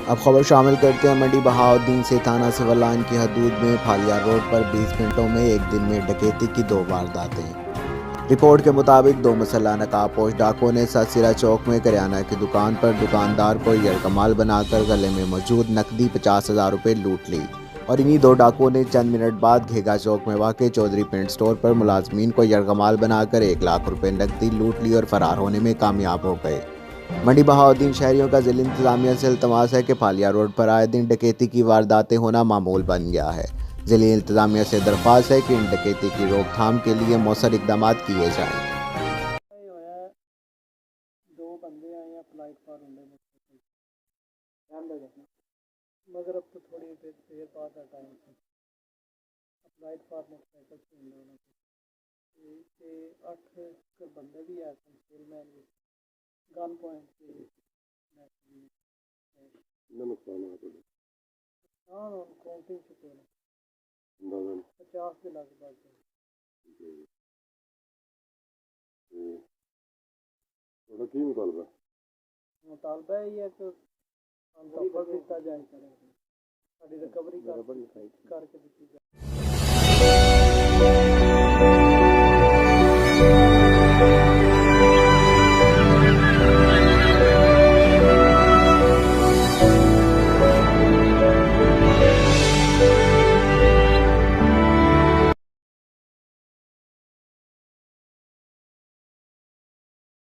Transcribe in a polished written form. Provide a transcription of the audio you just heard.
अब खबर शामिल करते हैं मंडी बहाउद्दीन से। थाना सिविल लाइन की हदूद में फालिया रोड पर 20 मिनटों में एक दिन में डकैती की 2 वारदातें। रिपोर्ट के मुताबिक 2 मुसल्लह नकाबपोश डाकुओं ने सतसिरा चौक में करियाना की दुकान पर दुकानदार को यरकमाल बनाकर गले में मौजूद नकदी 50,000 रुपये लूट ली और इन्हीं 2 डाकुओं ने चंद मिनट बाद घेगा चौक में वाक़ चौधरी पेंट स्टोर पर मुलाजमीन को यरकमाल बनाकर 1 लाख रुपये नकदी लूट ली और फरार होने में कामयाब हो गए। मंडी बहाउद्दीन शहरियों का जिला इंतजामिया से इल्तमास है कि फालिया रोड पर आए दिन डकैती की वारदातें होना मामूल बन गया है। जिला इंतजामिया से दरख्वास्त है कि इन डकैती की रोकथाम के लिए मौसर इकदाम किए जाएं। दो बंदे आए हैं प्लेटफार्म मगर अब तो थोड़ी देर बाद टाइम से प्लेटफार्म मोटरसाइकिल से 8 बंदे भी आए थे सेलमैन भी गन पॉइंट से काउंटिंग चुके 50 के लगभग मुतालबा ही है कि हम तफर दिता जाए साड़ी रिकवरी करके दी जाए।